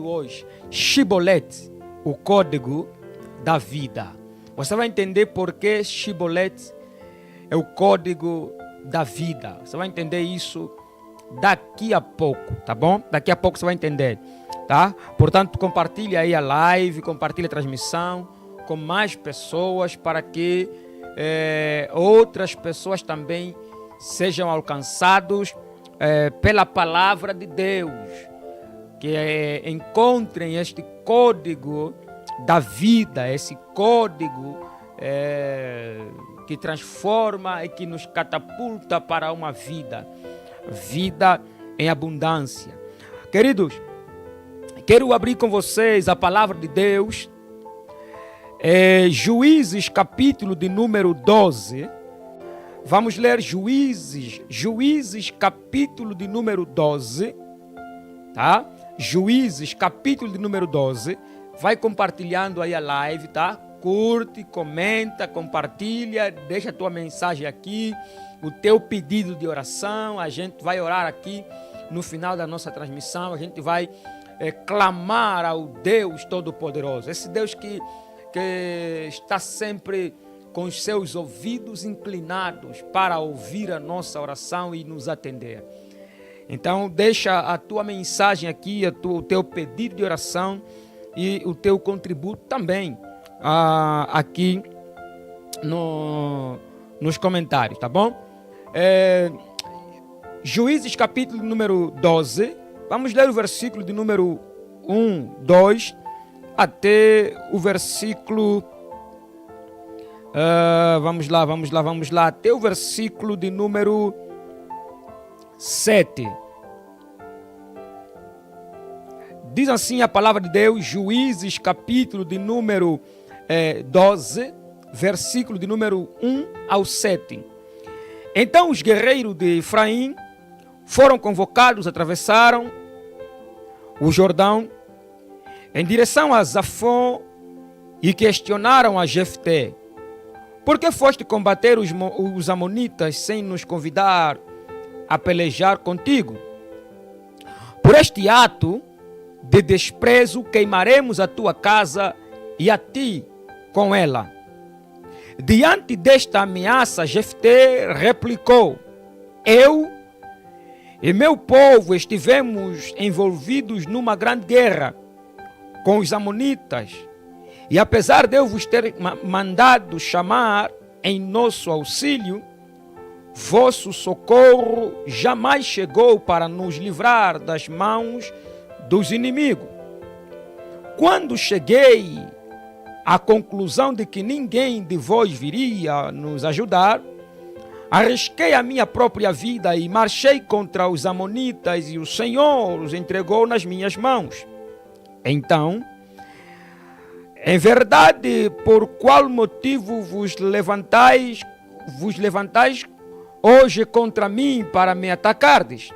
hoje, Shibolete, o código da vida. Você vai entender por que Shibolete é o código da vida. Você vai entender isso daqui a pouco, tá bom? Daqui a pouco você vai entender, tá? Portanto, compartilhe aí a live, compartilhe a transmissão com mais pessoas para que outras pessoas também sejam alcançados pela palavra de Deus, que encontrem este código da vida, esse código que transforma e que nos catapulta para uma vida em abundância. Queridos, quero abrir com vocês a palavra de Deus, Juízes, capítulo de número 12. Vamos ler Juízes, capítulo de número 12, tá? Juízes, capítulo de número 12. Vai compartilhando aí a live, tá? Curte, comenta, compartilha, deixa a tua mensagem aqui, o teu pedido de oração. A gente vai orar aqui no final da nossa transmissão. A gente vai clamar ao Deus Todo-Poderoso, esse Deus que está sempre com os seus ouvidos inclinados para ouvir a nossa oração e nos atender. Então, deixa a tua mensagem aqui, o teu pedido de oração e o teu contributo também aqui nos comentários, tá bom? Juízes, capítulo número 12. Vamos ler o versículo de número 1, 2, até o versículo... vamos lá, até o versículo de número 7. Diz assim a palavra de Deus, Juízes, capítulo de número 12, versículo de número 1 ao 7. Então os guerreiros de Efraim foram convocados, atravessaram o Jordão em direção a Zafon e questionaram a Jefté: por que foste combater os amonitas sem nos convidar a pelejar contigo? Por este ato de desprezo queimaremos a tua casa e a ti com ela. Diante desta ameaça, Jefté replicou: eu e meu povo estivemos envolvidos numa grande guerra com os amonitas, e apesar de eu vos ter mandado chamar em nosso auxílio, vosso socorro jamais chegou para nos livrar das mãos dos inimigos. Quando cheguei à conclusão de que ninguém de vós viria nos ajudar, arrisquei a minha própria vida e marchei contra os amonitas, e o Senhor os entregou nas minhas mãos. Então, em verdade, por qual motivo vos levantais hoje contra mim para me atacardes?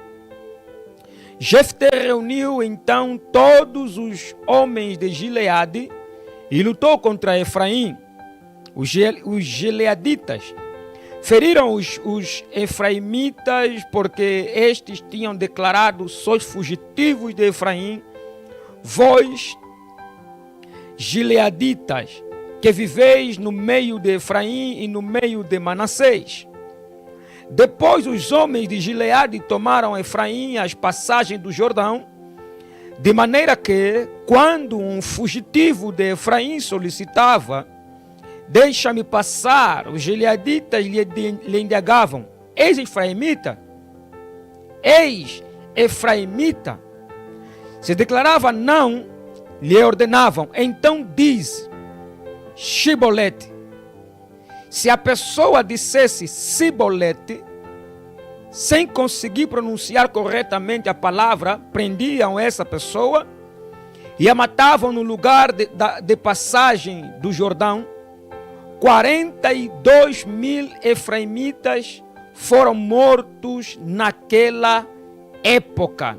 Jefté reuniu então todos os homens de Gileade e lutou contra Efraim. Os gileaditas feriram os efraimitas porque estes tinham declarado: sois fugitivos de Efraim, vós gileaditas, que viveis no meio de Efraim e no meio de Manassés. Depois os homens de Gileade tomaram Efraim as passagens do Jordão, de maneira que, quando um fugitivo de Efraim solicitava: deixa-me passar, os gileaditas lhe indagavam: eis Efraimita? Eis Efraimita? Se declarava não, lhe ordenavam: então diz Shibolete. Se a pessoa dissesse Sibolete, sem conseguir pronunciar corretamente a palavra, prendiam essa pessoa e a matavam no lugar de passagem do Jordão. 42.000 efraimitas foram mortos naquela época.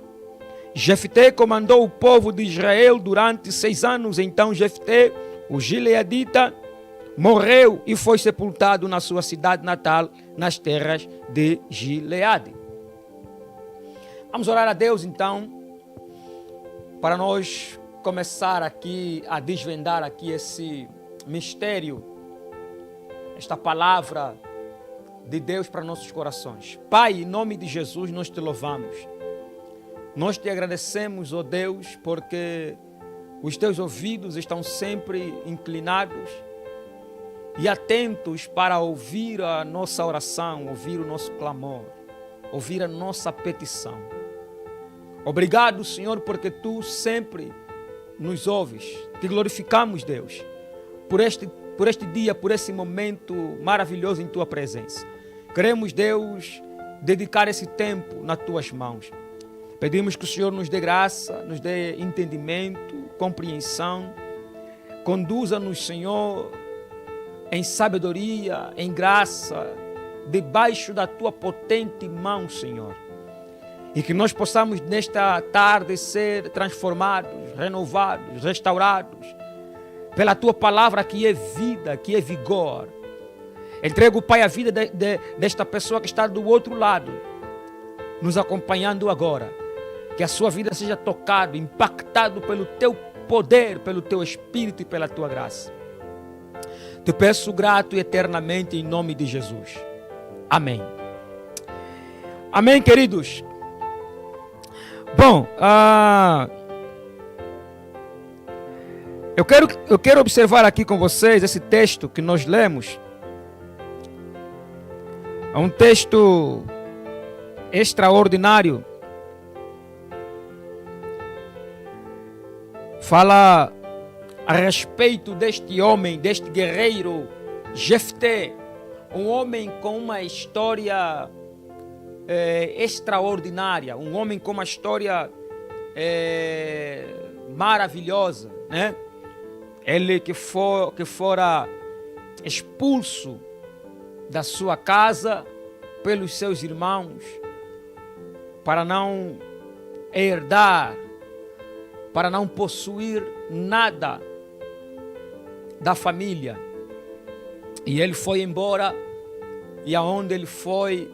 Jefté comandou o povo de Israel durante 6 anos. Então Jefté, o gileadita, morreu e foi sepultado na sua cidade natal, nas terras de Gileade. Vamos orar a Deus então, para nós começar aqui a desvendar aqui esse mistério, esta palavra de Deus para nossos corações. Pai, em nome de Jesus, nós te louvamos. Nós te agradecemos, ó Deus, porque os teus ouvidos estão sempre inclinados e atentos para ouvir a nossa oração, ouvir o nosso clamor, ouvir a nossa petição. Obrigado, Senhor, porque tu sempre nos ouves. Te glorificamos, Deus, por este dia, por esse momento maravilhoso em tua presença. Queremos, Deus, dedicar esse tempo nas tuas mãos. Pedimos que o Senhor nos dê graça, nos dê entendimento, compreensão. Conduza-nos, Senhor, em sabedoria, em graça, debaixo da tua potente mão, Senhor. E que nós possamos nesta tarde ser transformados, renovados, restaurados pela tua palavra que é vida, que é vigor. Entrego, Pai, a vida desta pessoa que está do outro lado, nos acompanhando agora. Que a sua vida seja tocado, impactado pelo teu poder, pelo teu Espírito e pela tua graça. Te peço grato e eternamente em nome de Jesus. Amém. Amém, queridos. Bom, eu quero observar aqui com vocês esse texto que nós lemos. É um texto extraordinário. Fala a respeito deste homem, deste guerreiro Jefté, um homem com uma história extraordinária, um homem com uma história maravilhosa, né? Ele que fora expulso da sua casa pelos seus irmãos para não herdar, para não possuir nada da família. E ele foi embora, e aonde ele foi,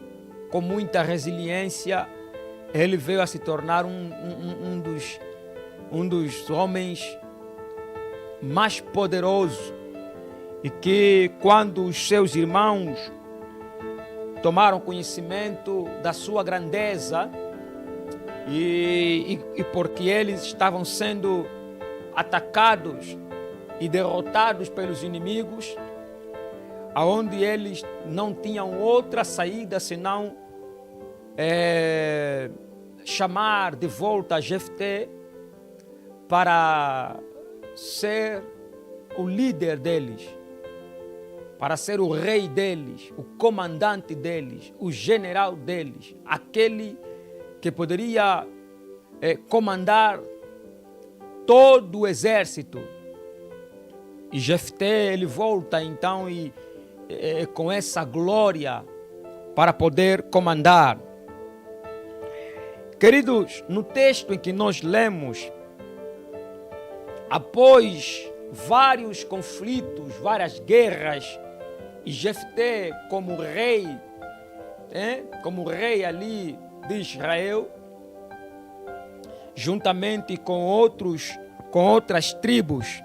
com muita resiliência, ele veio a se tornar um dos homens mais poderosos. E que quando os seus irmãos tomaram conhecimento da sua grandeza, e porque eles estavam sendo atacados e derrotados pelos inimigos, aonde eles não tinham outra saída senão chamar de volta Jefté para ser o líder deles, para ser o rei deles, o comandante deles, o general deles, aquele que poderia comandar todo o exército. E Jefté, ele volta então com essa glória para poder comandar. Queridos, no texto em que nós lemos, após vários conflitos, várias guerras, e Jefté como rei ali de Israel, juntamente com outras tribos,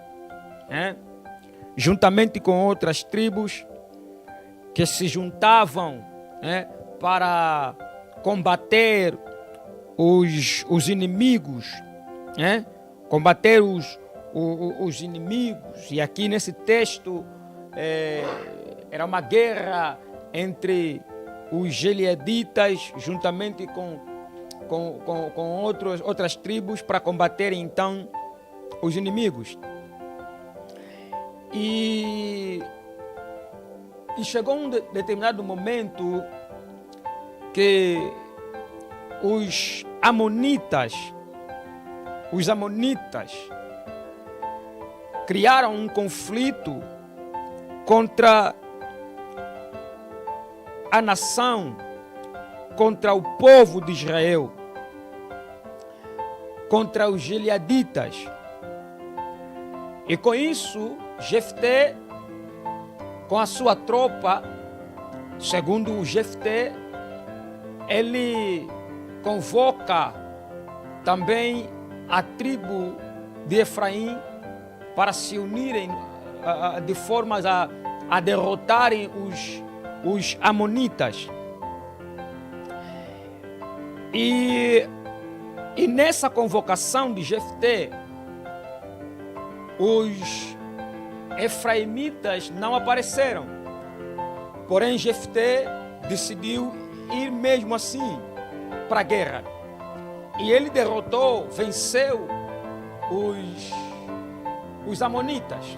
juntamente com outras tribos que se juntavam para combater os inimigos, combater os inimigos. E aqui nesse texto era uma guerra entre os gileaditas juntamente com outras tribos para combaterem então os inimigos. E chegou um determinado momento que os amonitas criaram um conflito contra a nação, contra o povo de Israel, contra os gileaditas. E com isso, Jefté, com a sua tropa, segundo o Jefté, ele convoca também a tribo de Efraim para se unirem de formas a derrotarem os amonitas. E nessa convocação de Jefté, os efraimitas não apareceram. Porém, Jefté decidiu ir mesmo assim para a guerra. E ele derrotou, venceu os amonitas.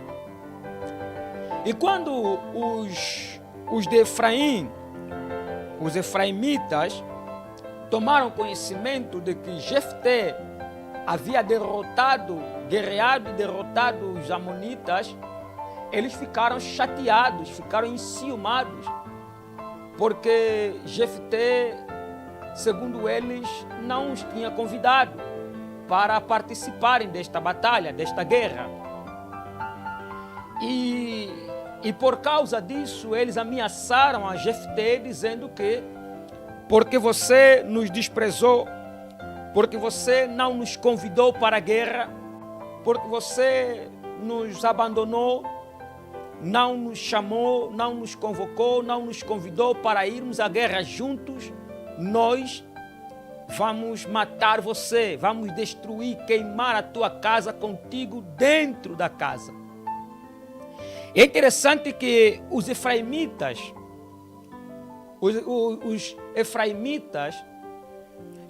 E quando os de Efraim, os efraimitas, tomaram conhecimento de que Jefté havia guerreado e derrotado os amonitas, eles ficaram chateados, ficaram enciumados, porque Jefté, segundo eles, não os tinha convidado para participarem desta batalha, desta guerra. E por causa disso, eles ameaçaram a Jefté, dizendo que porque você nos desprezou, porque você não nos convidou para a guerra, porque você nos abandonou, não nos chamou, não nos convocou, não nos convidou para irmos à guerra juntos, nós vamos matar você, vamos destruir, queimar a tua casa contigo dentro da casa. É interessante que os efraimitas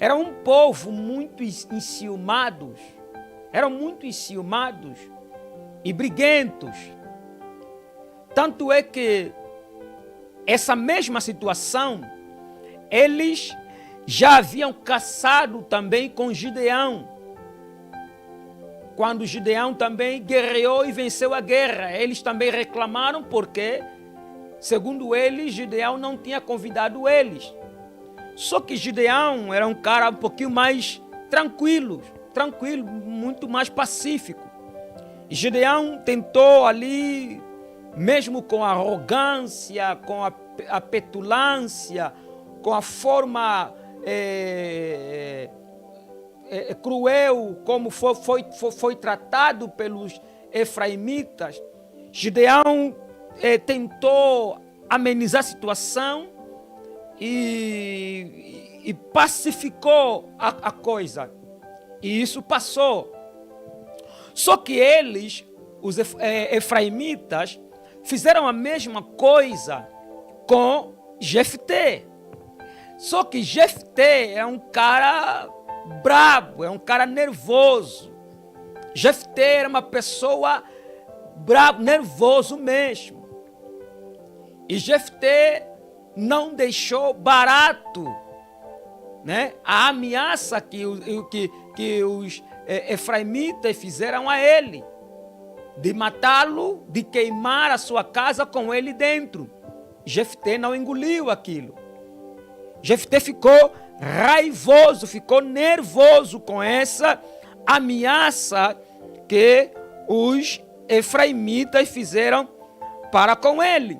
eram um povo muito enciumados, e briguentos. Tanto é que essa mesma situação, eles já haviam caçado também com Gideão. Quando Gideão também guerreou e venceu a guerra, eles também reclamaram porque, segundo eles, Gideão não tinha convidado eles. Só que Gideão era um cara um pouquinho mais tranquilo, muito mais pacífico. E Gideão tentou ali, mesmo com a arrogância, com a petulância, com a forma cruel como foi tratado pelos efraimitas, Gideão tentou amenizar a situação e pacificou a coisa. E isso passou. Só que eles, os efraimitas, fizeram a mesma coisa com Jefté. Só que Jefté é um cara brabo, é um cara nervoso. Jefté era uma pessoa brabo, nervoso mesmo. E Jefté não deixou barato, né, a ameaça que os efraimitas fizeram a ele, de matá-lo, de queimar a sua casa com ele dentro. Jefté não engoliu aquilo. Jefté ficou raivoso, ficou nervoso com essa ameaça que os efraimitas fizeram para com ele.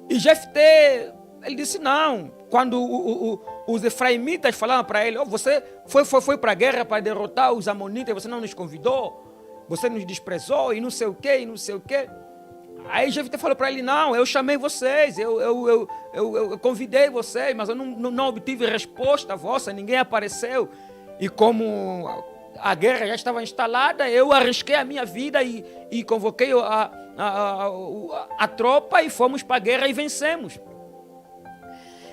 E Jefté, ele disse não. Quando os efraimitas falaram para ele, você foi para a guerra para derrotar os amonitas, você não nos convidou, você nos desprezou e não sei o quê, e não sei o quê. Aí Jefté falou para ele, não, eu chamei vocês, eu convidei vocês, mas eu não obtive resposta vossa, ninguém apareceu. E como a guerra já estava instalada, eu arrisquei a minha vida e convoquei a tropa e fomos para a guerra e vencemos.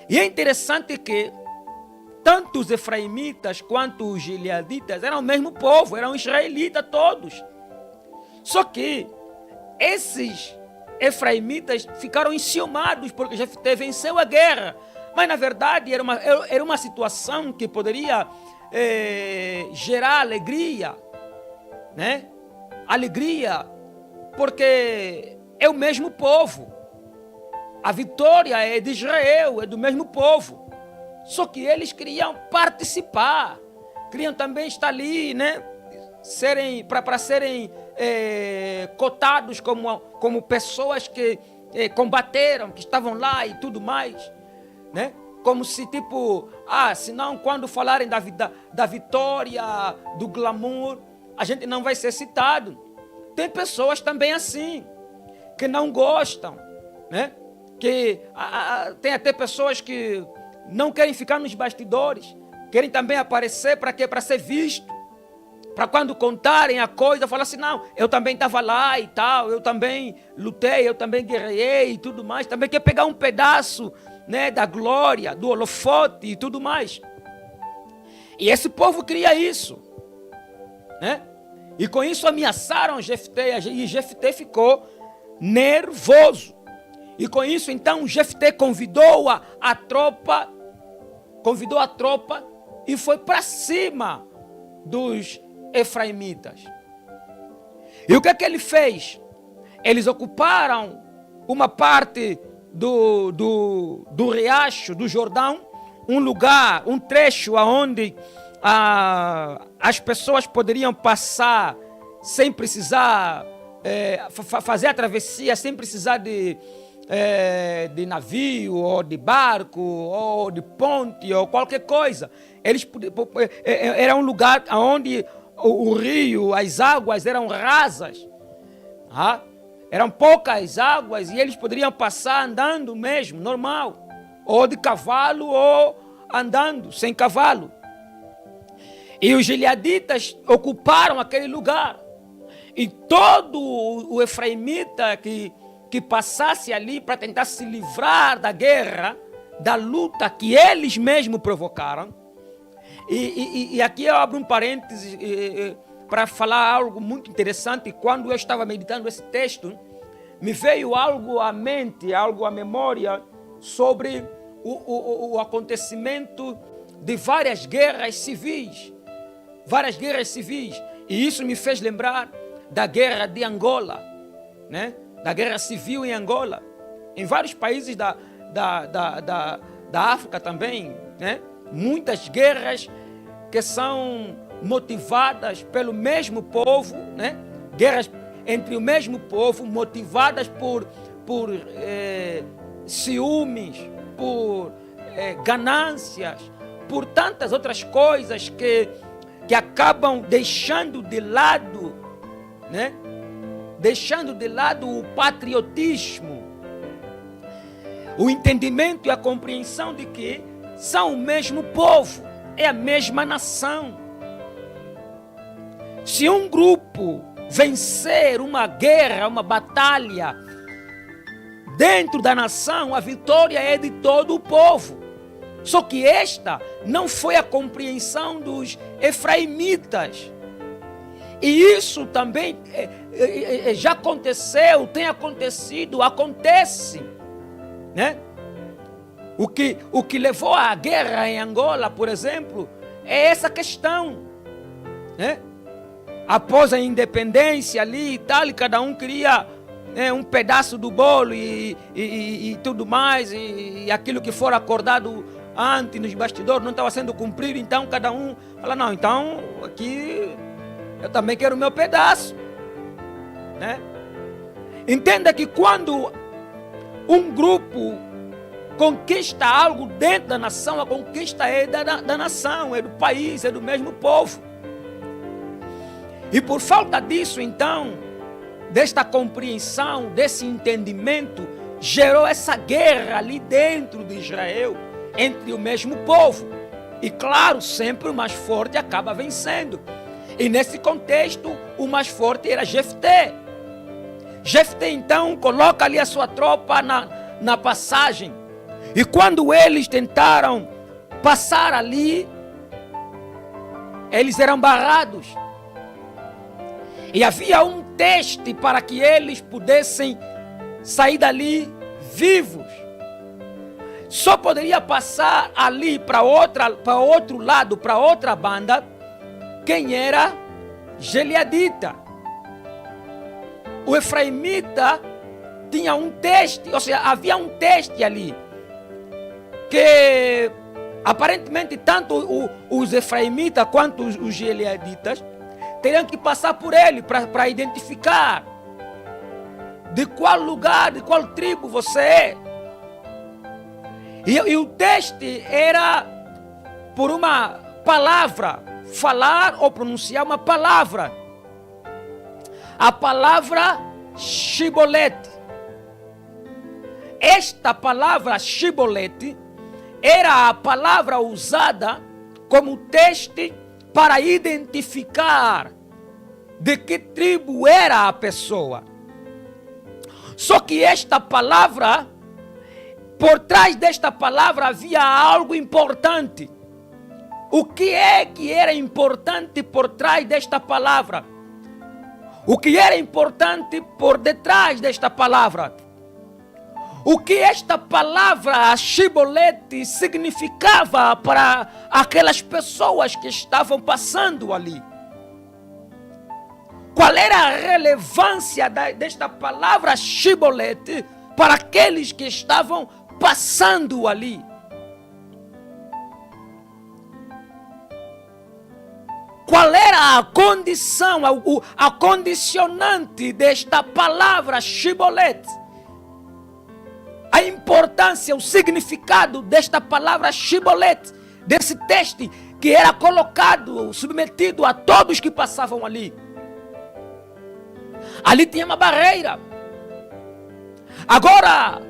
E é interessante que tanto os efraimitas quanto os gileaditas eram o mesmo povo, eram israelitas todos. Só que esses efraimitas ficaram enciumados porque Jefté venceu a guerra. Mas na verdade era uma situação que poderia gerar alegria, né? Alegria, porque é o mesmo povo. A vitória é de Israel, é do mesmo povo. Só que eles queriam participar, queriam também estar ali, né? Para serem cotados como pessoas que combateram, que estavam lá e tudo mais, né? como se tipo, senão quando falarem da vitória, do glamour, a gente não vai ser citado. Tem pessoas também assim, que não gostam, né? Que tem até pessoas que não querem ficar nos bastidores, querem também aparecer para quê? Para ser visto. Para quando contarem a coisa, falar assim, não, eu também estava lá e tal, eu também lutei, eu também guerrei e tudo mais. Também quer pegar um pedaço, né, da glória, do holofote e tudo mais. E esse povo queria isso, né? E com isso ameaçaram Jefté, e Jefté ficou nervoso. E com isso, então, Jefté convidou a tropa e foi para cima dos efraimitas. E o que é que ele fez? Eles ocuparam uma parte do riacho, do Jordão, um lugar, um trecho onde as pessoas poderiam passar sem precisar fazer a travessia, sem precisar de navio, ou de barco, ou de ponte, ou qualquer coisa. Era um lugar onde o rio, as águas eram rasas. Eram poucas águas e eles poderiam passar andando mesmo, normal. Ou de cavalo, ou andando sem cavalo. E os gileaditas ocuparam aquele lugar. E todo o efraimita que passasse ali para tentar se livrar da guerra, da luta que eles mesmos provocaram. E aqui eu abro um parênteses para falar algo muito interessante. Quando eu estava meditando esse texto, me veio algo à mente, algo à memória sobre o acontecimento de várias guerras civis. Várias guerras civis. E isso me fez lembrar da guerra de Angola, né? Da guerra civil em Angola. Em vários países da África também, né? Muitas guerras que são motivadas pelo mesmo povo, né? Guerras entre o mesmo povo, motivadas por ciúmes, por ganâncias, por tantas outras coisas que acabam deixando de lado, né? Deixando de lado o patriotismo, o entendimento e a compreensão de que são o mesmo povo, é a mesma nação. Se um grupo vencer uma guerra, uma batalha dentro da nação, a vitória é de todo o povo. Só que esta não foi a compreensão dos efraimitas. E isso também já aconteceu, tem acontecido, acontece, né? O que levou à guerra em Angola, por exemplo, é essa questão, né? Após a independência ali e tal, e cada um queria um pedaço do bolo e tudo mais, e aquilo que for acordado antes nos bastidores não estava sendo cumprido, então cada um fala, não, então aqui eu também quero o meu pedaço, né? Entenda que quando um grupo conquista algo dentro da nação, a conquista é da nação, é do país, é do mesmo povo. E por falta disso, então, desta compreensão, desse entendimento, gerou essa guerra ali dentro de Israel, entre o mesmo povo. E claro, sempre o mais forte acaba vencendo. E nesse contexto, o mais forte era Jefté. Jefté, então, coloca ali a sua tropa na passagem. E quando eles tentaram passar ali, eles eram barrados. E havia um teste para que eles pudessem sair dali vivos. Só poderia passar ali para outro lado, para outra banda, quem era gileadita. O efraimita tinha um teste, ou seja, havia um teste ali, que aparentemente tanto os efraimitas quanto os gileaditas teriam que passar por ele para identificar de qual lugar, de qual tribo você é. E o teste era por uma palavra, falar ou pronunciar uma palavra. A palavra Shibolete. Esta palavra Shibolete era a palavra usada como teste para identificar de que tribo era a pessoa. Só que esta palavra, por trás desta palavra havia algo importante. O que é que era importante por trás desta palavra? O que era importante por detrás desta palavra? O que esta palavra Shibolete significava para aquelas pessoas que estavam passando ali? Qual era a relevância desta palavra Shibolete para aqueles que estavam passando ali? Qual era a condição, a condicionante desta palavra Shibolete? A importância, o significado desta palavra Shibolete, desse teste que era colocado, submetido a todos que passavam ali. Ali tinha uma barreira. Agora,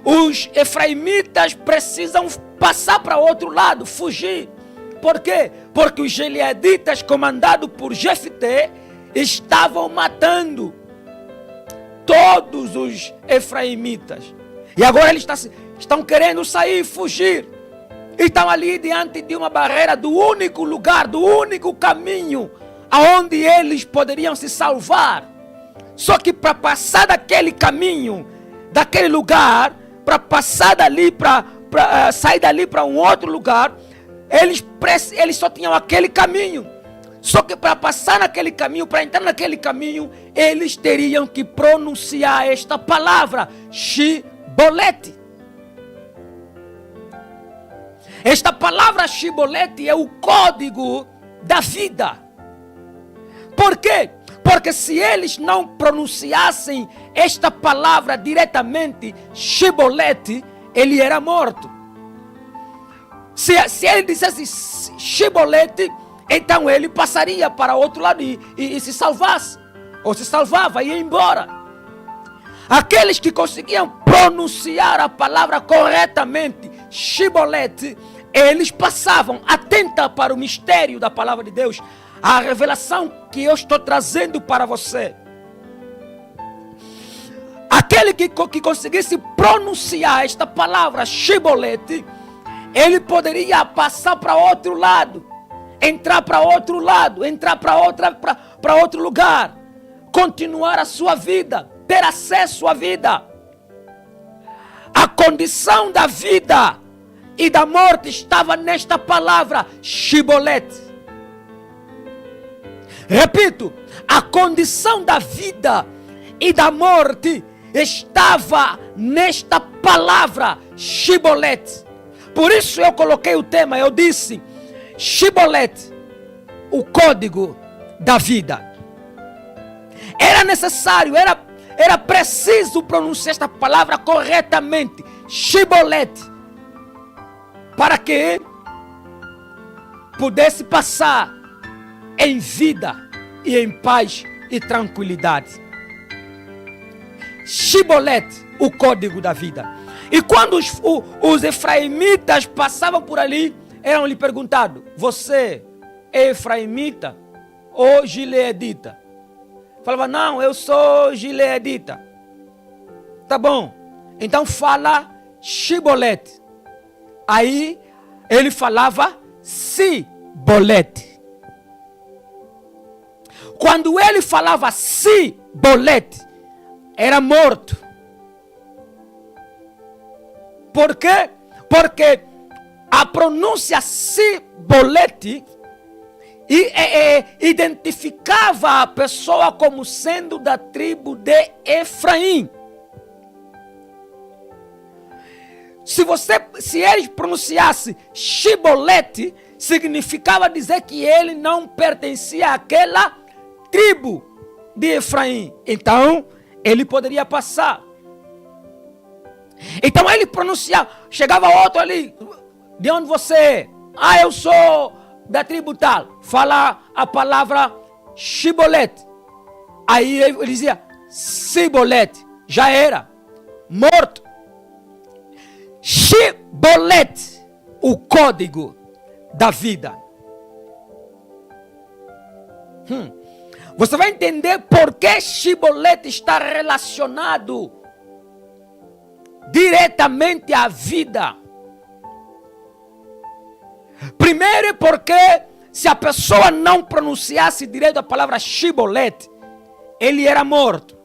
os efraimitas precisam passar para outro lado, fugir. Por quê? Porque os gileaditas, comandados por Jefté, estavam matando todos os efraimitas. E agora eles estão querendo sair, fugir. Estão ali diante de uma barreira do único lugar, do único caminho aonde eles poderiam se salvar. Só que para passar daquele caminho, daquele lugar, para passar dali, para sair dali para um outro lugar, eles só tinham aquele caminho. Só que para passar naquele caminho, para entrar naquele caminho, eles teriam que pronunciar esta palavra, Shibolete. Esta palavra Shibolete é o código da vida. Por quê? Porque se eles não pronunciassem esta palavra diretamente, Shibolete, ele era morto. Se ele dissesse Shibolete, então ele passaria para outro lado e se salvasse. Ou se salvava e ia embora. Aqueles que conseguiam pronunciar a palavra corretamente, Shibolete, eles passavam. Atenta para o mistério da palavra de Deus. A revelação que eu estou trazendo para você. Aquele que conseguisse pronunciar esta palavra Shibolete, ele poderia passar para outro lado, entrar para outro lado, entrar para outro lugar, continuar a sua vida, ter acesso à vida. A condição da vida e da morte estava nesta palavra Shibolete. Repito, a condição da vida e da morte estava nesta palavra Shibolete. Por isso eu coloquei o tema, eu disse, Shibolete, o código da vida. Era necessário, era preciso pronunciar esta palavra corretamente, Shibolete, para que pudesse passar em vida e em paz e tranquilidade. Shibolete, o código da vida. E quando os efraimitas passavam por ali, eram lhe perguntados: você é efraimita ou gileadita? Falava: não, eu sou gileadita. Tá bom, então fala Shibolete. Aí ele falava Sibolete. Quando ele falava Sibolete, era morto. Por quê? Porque a pronúncia Sibolete identificava a pessoa como sendo da tribo de Efraim. Se ele pronunciasse Shibolete, significava dizer que ele não pertencia àquela tribo de Efraim. Então, ele poderia passar. Então ele pronunciava, chegava outro ali, de onde você é? Ah, eu sou da tribo tal. Fala a palavra Shibolete. Aí ele dizia Sibolete. Já era. Morto. Shibolete. O código da vida. Você vai entender por que Shibolete está relacionado diretamente à vida. Primeiro porque se a pessoa não pronunciasse direito a palavra Shibolete, ele era morto.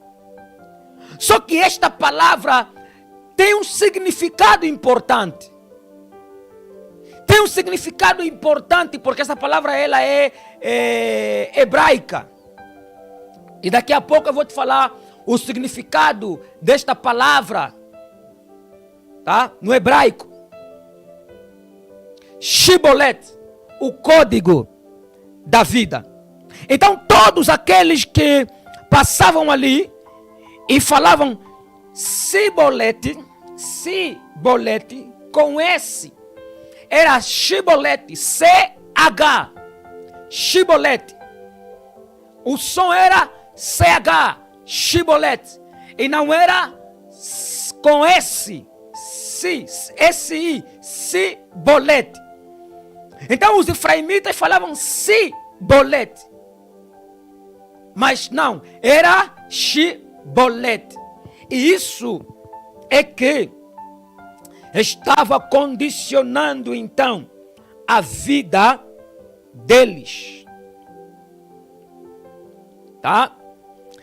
Só que esta palavra tem um significado importante. Tem um significado importante porque essa palavra ela é hebraica. E daqui a pouco eu vou te falar o significado desta palavra, tá? No hebraico. Shibolete, o código da vida. Então todos aqueles que passavam ali e falavam Sibolete com S, era Shibolete, CH, Shibolete. O som era CH, Shibolete, e não era com S, SI, Sibolete. Então os efraimitas falavam Sibolete, mas não, era Shibolete. E isso é que estava condicionando então a vida deles. Tá?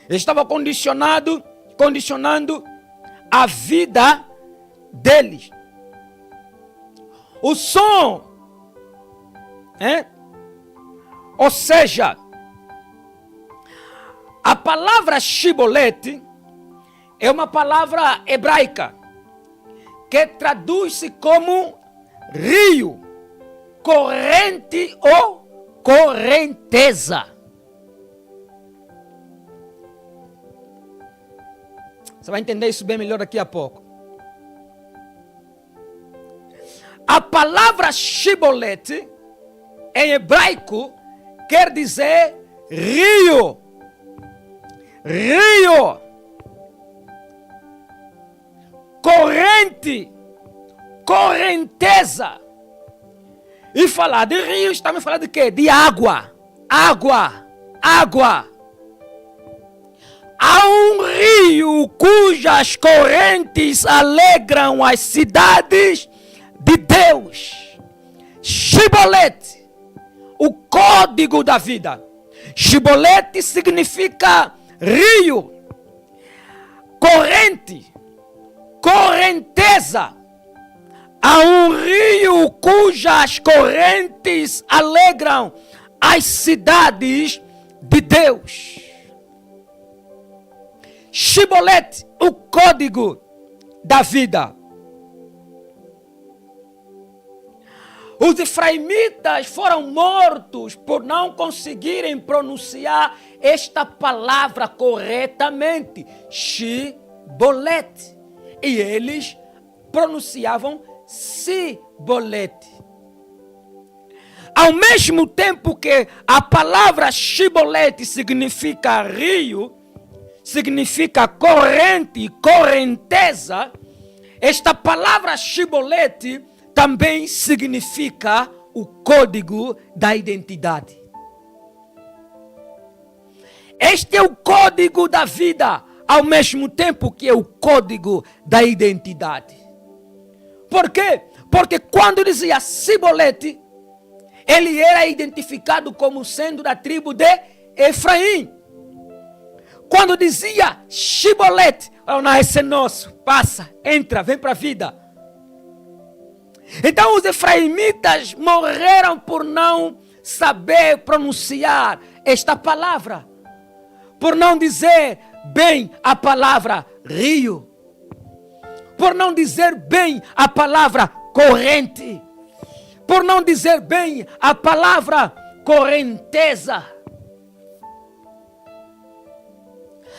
Estava condicionando a vida deles. O som, ou seja, a palavra Shibolete é uma palavra hebraica que traduz-se como rio, corrente ou correnteza. Você vai entender isso bem melhor daqui a pouco. A palavra Shibolete em hebraico quer dizer rio. Rio. Corrente. Correnteza. E falar de rio, estamos falando de quê? De água. Água. Água. Há um rio cujas correntes alegram as cidades de Deus. Shibolete, o código da vida. Shibolete significa rio, corrente, correnteza. Há um rio cujas correntes alegram as cidades de Deus. Shibolete, o código da vida. Os efraimitas foram mortos por não conseguirem pronunciar esta palavra corretamente, Shibolete. E eles pronunciavam Sibolete. Ao mesmo tempo que a palavra Shibolete significa rio, significa corrente, correnteza, esta palavra Shibolete também significa o código da identidade. Este é o código da vida, ao mesmo tempo que é o código da identidade. Por quê? Porque quando dizia Sibolete, ele era identificado como sendo da tribo de Efraim. Quando dizia Shibolete, não, esse é nosso, passa, entra, vem para a vida. Então os efraimitas morreram por não saber pronunciar esta palavra, por não dizer bem a palavra rio, por não dizer bem a palavra corrente, por não dizer bem a palavra correnteza.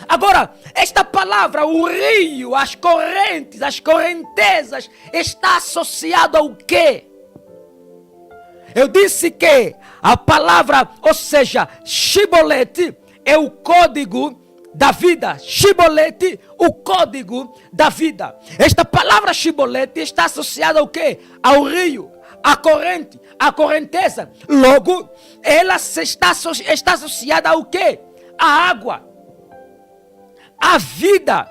Agora, esta palavra, o rio, as correntes, as correntezas, está associado ao quê? Eu disse que a palavra, ou seja, Shibolete, é o código da vida. Shibolete, o código da vida. Esta palavra Shibolete está associada ao quê? Ao rio, à corrente, à correnteza. Logo, ela está associada ao quê? À água, à vida.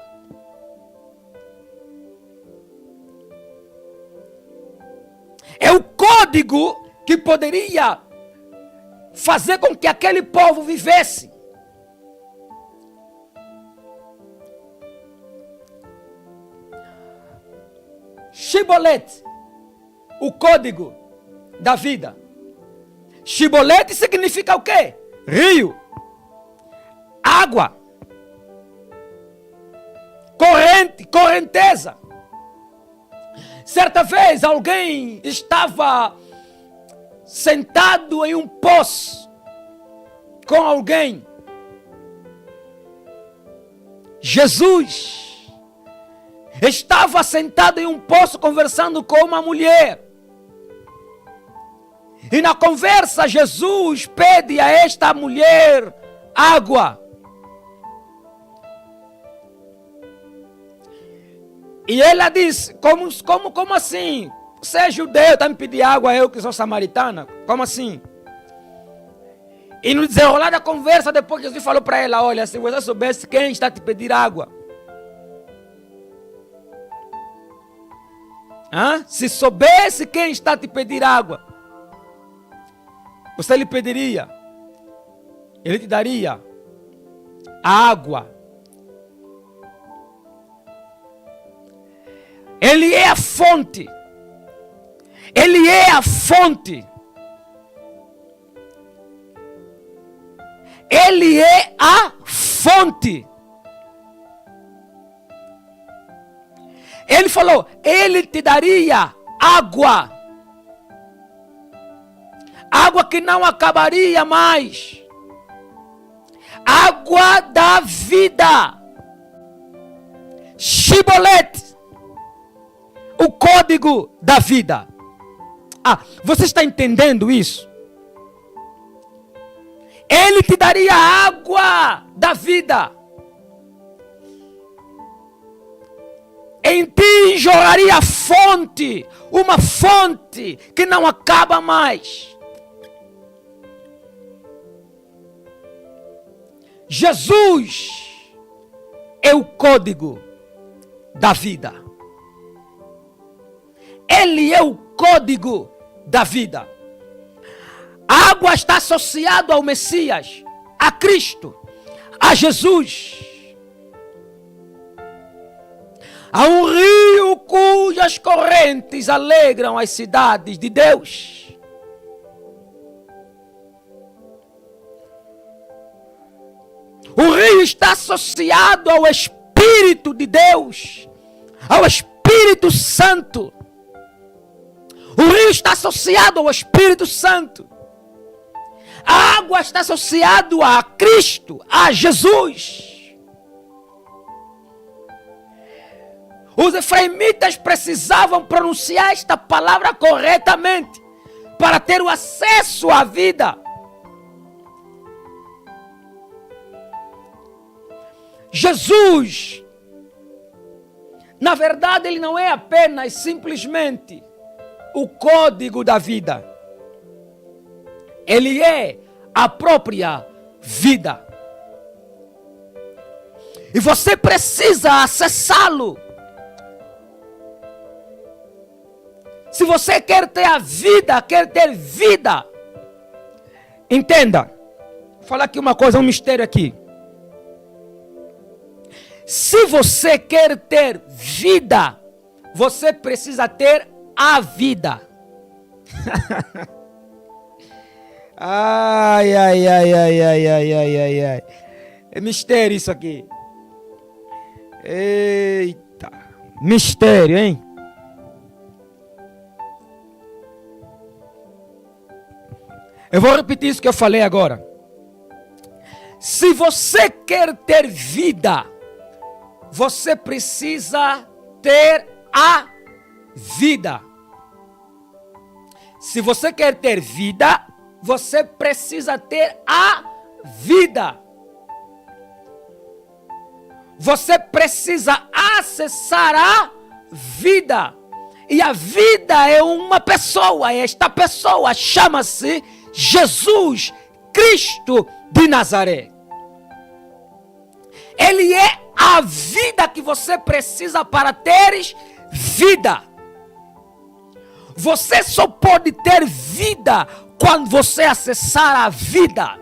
É o código que poderia fazer com que aquele povo vivesse. Shibolete, o código da vida. Shibolete significa o quê? Rio, água, corrente, correnteza. Certa vez alguém estava sentado em um poço com alguém. Jesus estava sentado em um poço conversando com uma mulher. E na conversa Jesus pede a esta mulher água. E ela diz, como assim? Você é judeu, está me pedindo água, eu que sou samaritana? Como assim? E no desenrolar da conversa, depois Jesus falou para ela, olha, se você soubesse quem está te pedir água. Se soubesse quem está te pedir água, você lhe pediria, ele te daria a água. Ele é a fonte. Ele é a fonte. Ele é a fonte. Ele falou, ele te daria água. Água que não acabaria mais. Água da vida. Shibolete, o código da vida. Você está entendendo isso? Ele te daria água da vida. Em ti jorraria fonte, uma fonte que não acaba mais. Jesus é o código da vida. Ele é o código da vida. A água está associada ao Messias, a Cristo, a Jesus. Há um rio cujas correntes alegram as cidades de Deus. O rio está associado ao Espírito de Deus, ao Espírito Santo. O rio está associado ao Espírito Santo. A água está associada a Cristo, a Jesus. Os efraimitas precisavam pronunciar esta palavra corretamente para ter o acesso à vida. Jesus, na verdade, ele não é apenas simplesmente o código da vida. Ele é a própria vida. E você precisa acessá-lo. Se você quer ter a vida, quer ter vida, entenda. Vou falar aqui uma coisa, um mistério aqui. Se você quer ter vida, você precisa ter a vida. Ai. É mistério isso aqui. Eita. Mistério, hein? Eu vou repetir isso que eu falei agora. Se você quer ter vida, você precisa ter a vida. Se você quer ter vida, você precisa ter a vida. Você precisa acessar a vida. E a vida é uma pessoa. Esta pessoa chama-se Jesus Cristo de Nazaré. Ele é a vida que você precisa para teres vida. Você só pode ter vida quando você acessar a vida.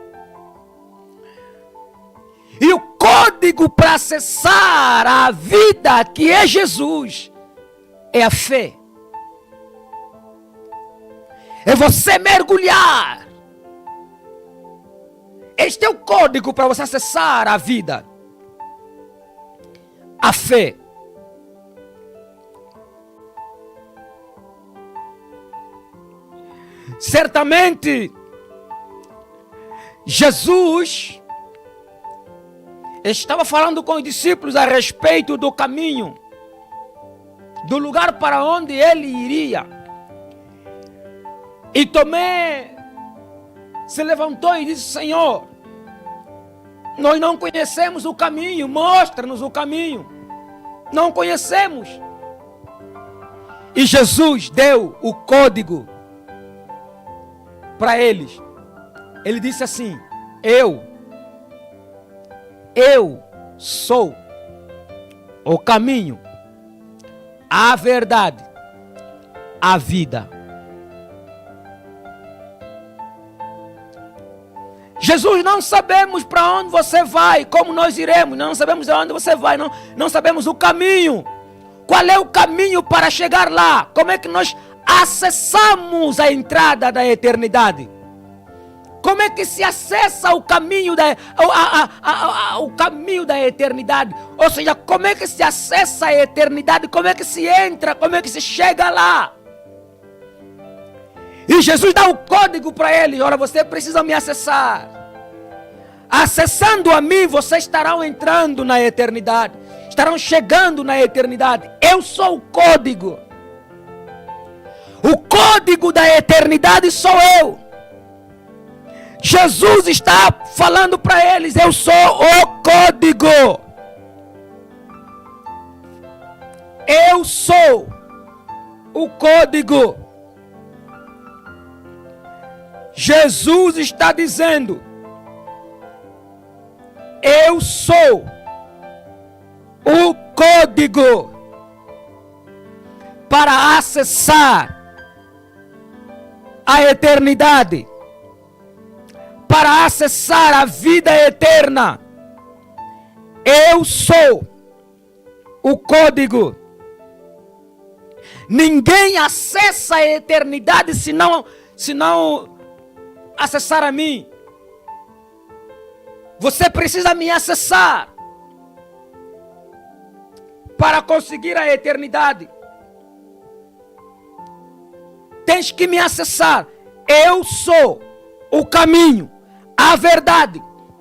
E o código para acessar a vida, que é Jesus, é a fé. É você mergulhar. Este é o código para você acessar a vida. A fé. Certamente, Jesus estava falando com os discípulos a respeito do caminho, do lugar para onde ele iria. E Tomé se levantou e disse: Senhor, nós não conhecemos o caminho, mostra-nos o caminho. Não conhecemos. E Jesus deu o código para eles. Ele disse assim: Eu sou o caminho, a verdade, a vida. Jesus, não sabemos para onde você vai, como nós iremos, não sabemos aonde você vai, não sabemos o caminho. Qual é o caminho para chegar lá? Como é que nós acessamos a entrada da eternidade? Como é que se acessa o caminho o caminho da eternidade? Ou seja, como é que se acessa a eternidade? Como é que se entra? Como é que se chega lá? E Jesus dá o código para ele: olha, você precisa me acessar. Acessando a mim, vocês estarão entrando na eternidade. Estarão chegando na eternidade. Eu sou o código. O código da eternidade sou eu. Jesus está falando para eles: eu sou o código. Eu sou o código. Jesus está dizendo: eu sou o código para acessar a eternidade, para acessar a vida eterna. Eu sou o código. Ninguém acessa a eternidade se não acessar a mim. Você precisa me acessar para conseguir a eternidade. Tens que me acessar. Eu sou o caminho, a verdade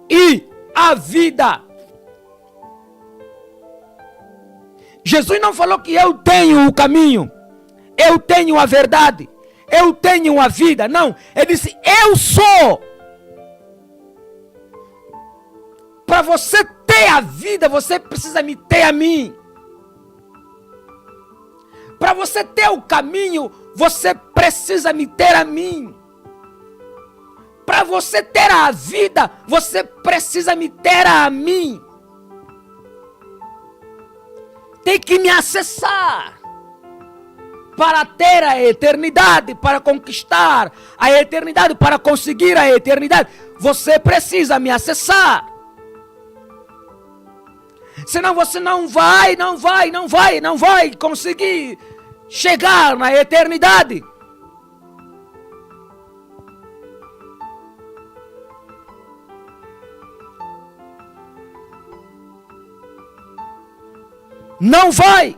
e a vida. Jesus não falou que eu tenho o caminho, eu tenho a verdade, eu tenho a vida. Não, ele disse: eu sou. Para você ter a vida, você precisa me ter a mim. Para você ter o caminho, você precisa me ter a mim. Para você ter a vida, você precisa me ter a mim. Tem que me acessar para ter a eternidade, para conquistar a eternidade, para conseguir a eternidade. Você precisa me acessar. Senão você não vai conseguir chegar na eternidade. Não vai.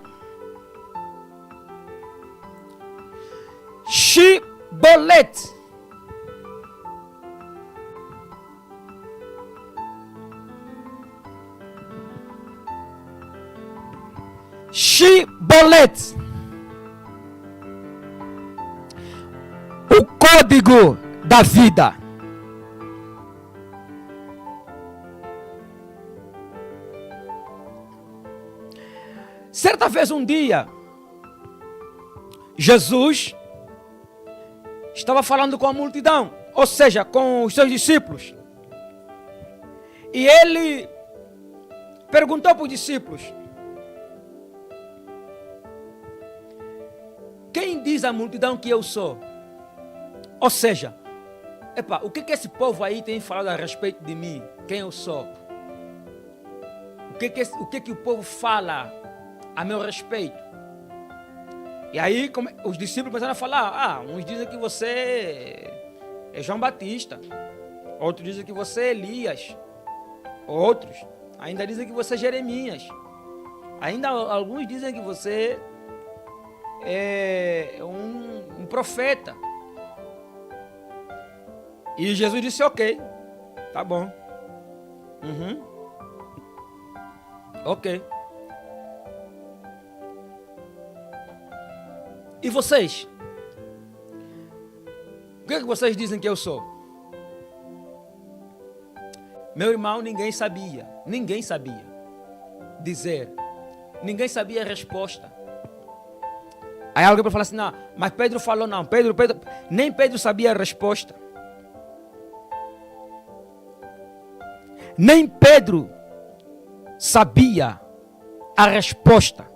Shibboleth. Shibolete. O código da vida. Certa vez, um dia, Jesus estava falando com a multidão, ou seja, com os seus discípulos. E ele perguntou para os discípulos: quem diz a multidão que eu sou? Ou seja, o que esse povo aí tem falado a respeito de mim? Quem eu sou? O que o povo fala a meu respeito? E aí os discípulos começaram a falar: uns dizem que você é João Batista, outros dizem que você é Elias, outros ainda dizem que você é Jeremias, ainda alguns dizem que você é um profeta. E Jesus disse: ok, tá bom. Ok. E vocês? O que vocês dizem que eu sou? Meu irmão, ninguém sabia dizer. Ninguém sabia a resposta. Aí alguém pode falar assim: não, mas Pedro falou. Não, nem Pedro sabia a resposta. Nem Pedro sabia a resposta.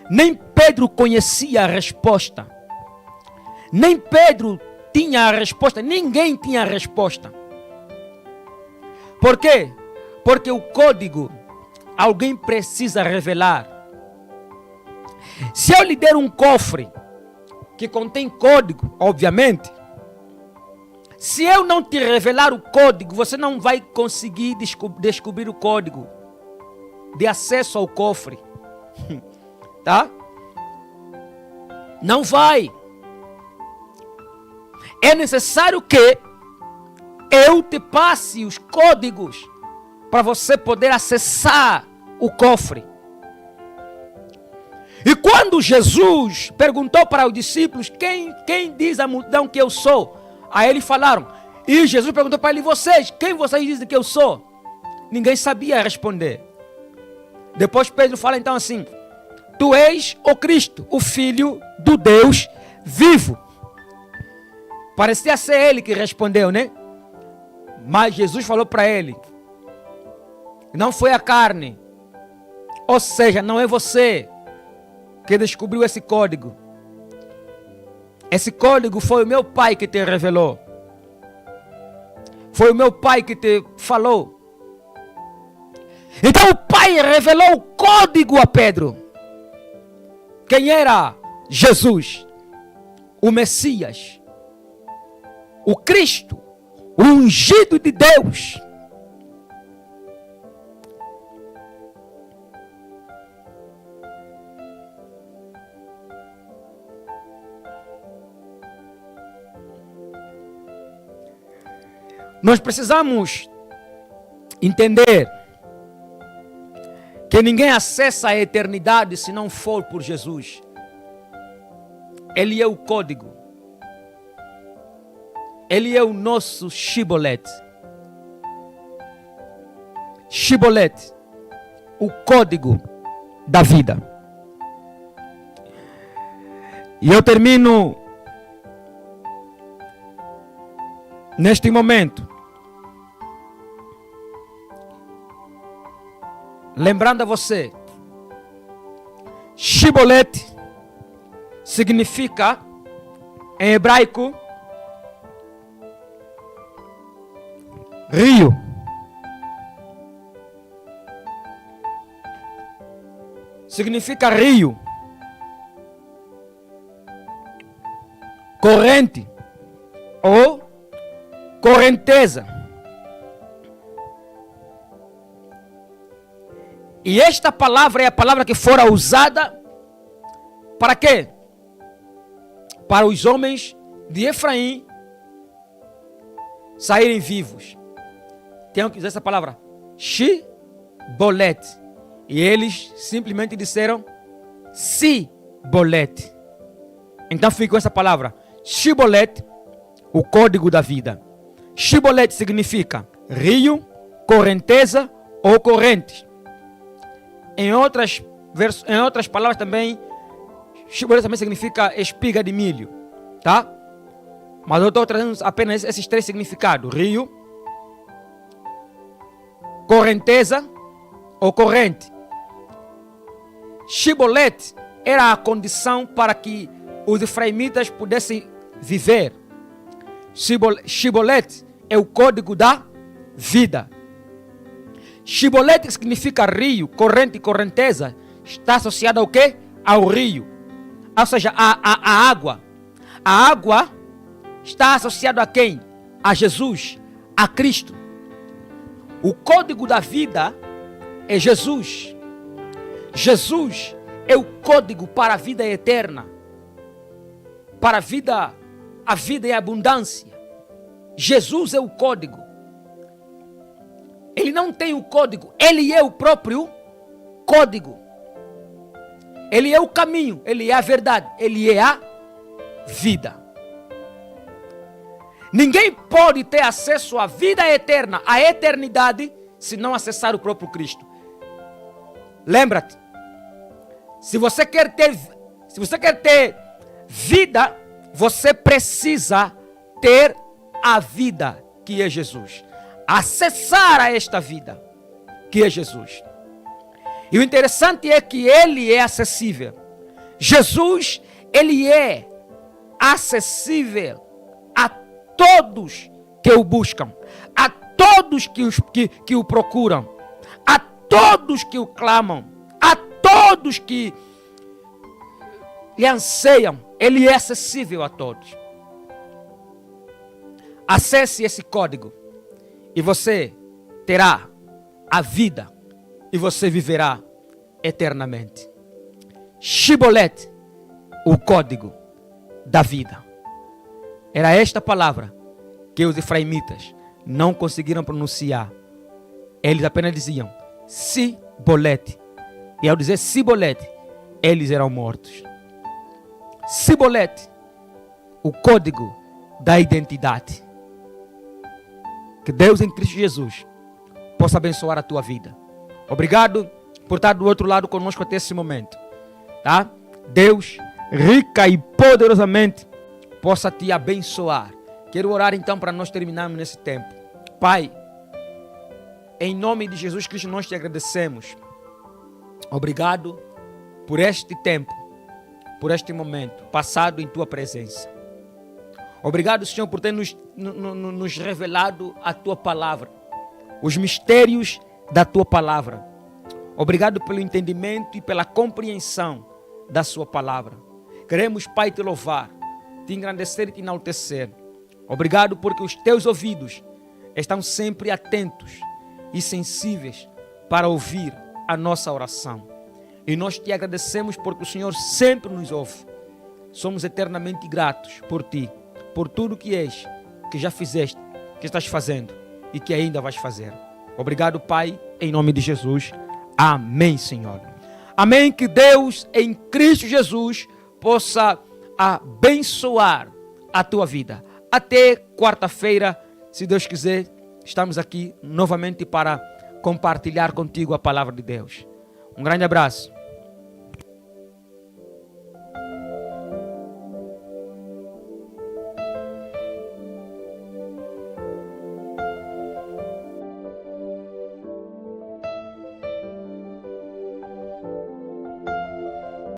Nem Pedro conhecia a resposta. Nem Pedro tinha a resposta. Ninguém tinha a resposta. Por quê? Porque o código alguém precisa revelar. Se eu lhe der um cofre que contém código, obviamente, se eu não te revelar o código, você não vai conseguir descobrir o código de acesso ao cofre. Tá? Não vai. É necessário que eu te passe os códigos para você poder acessar o cofre. E quando Jesus perguntou para os discípulos: quem diz a multidão que eu sou? Aí eles falaram. E Jesus perguntou para eles: quem vocês dizem que eu sou? Ninguém sabia responder. Depois Pedro fala então assim: tu és o Cristo, o Filho do Deus vivo. Parecia ser ele que respondeu, né? Mas Jesus falou para ele: não foi a carne, ou seja, não é você que descobriu esse código. Esse código foi o meu Pai que te revelou. Foi o meu Pai que te falou. Então o Pai revelou o código a Pedro. Quem era? Jesus, o Messias, o Cristo, o ungido de Deus. Nós precisamos entender que ninguém acessa a eternidade se não for por Jesus. Ele é o código. Ele é o nosso Shibolete. Shibolete, o código da vida. E eu termino neste momento lembrando a você: Shibolete significa, em hebraico, rio. Significa rio, corrente ou correnteza. E esta palavra é a palavra que fora usada para quê? Para os homens de Efraim saírem vivos. Tem que usar essa palavra, Shibolete. E eles simplesmente disseram: Sibolete. Então fica com essa palavra. Shibolete, o código da vida. Shibolete significa rio, correnteza ou corrente. Em outras palavras também, Shibolete também significa espiga de milho. Tá? Mas eu estou trazendo apenas esses 3 significados. Rio, correnteza ou corrente. Shibolete era a condição para que os efraimitas pudessem viver. Shibolete é o código da vida. Shibolete, que significa rio, corrente e correnteza, está associado ao quê? Ao rio. Ou seja, a água. A água está associada a quem? A Jesus, a Cristo. O código da vida é Jesus. Jesus é o código para a vida eterna, para a vida em abundância. Jesus é o código. Ele não tem o código, ele é o próprio código. Ele é o caminho, ele é a verdade, ele é a vida. Ninguém pode ter acesso à vida eterna, à eternidade, se não acessar o próprio Cristo. Lembra-te, se você quer ter vida, você precisa ter a vida que é Jesus. Acessar a esta vida que é Jesus. E o interessante é que ele é acessível. Jesus, ele é acessível a todos que o buscam, a todos que o procuram, a todos que o clamam, a todos que lhe anseiam. Ele é acessível a todos. Acesse esse código e você terá a vida e você viverá eternamente. Shibolete, o código da vida. Era esta palavra que os efraimitas não conseguiram pronunciar. Eles apenas diziam Sibolete. E ao dizer Sibolete, eles eram mortos. Sibolete, o código da identidade. Que Deus em Cristo Jesus possa abençoar a tua vida. Obrigado por estar do outro lado conosco até esse momento. Tá? Deus, rica e poderosamente, possa te abençoar. Quero orar então para nós terminarmos nesse tempo. Pai, em nome de Jesus Cristo nós te agradecemos. Obrigado por este tempo, por este momento passado em tua presença. Obrigado, Senhor, por ter nos revelado a tua palavra, os mistérios da tua palavra. Obrigado pelo entendimento e pela compreensão da sua palavra. Queremos, Pai, te louvar, te engrandecer e te enaltecer. Obrigado porque os teus ouvidos estão sempre atentos e sensíveis para ouvir a nossa oração. E nós te agradecemos porque o Senhor sempre nos ouve. Somos eternamente gratos por ti, por tudo que és, que já fizeste, que estás fazendo e que ainda vais fazer. Obrigado, Pai, em nome de Jesus. Amém, Senhor. Amém. Que Deus em Cristo Jesus possa abençoar a tua vida. Até quarta-feira, se Deus quiser, estamos aqui novamente para compartilhar contigo a palavra de Deus. Um grande abraço.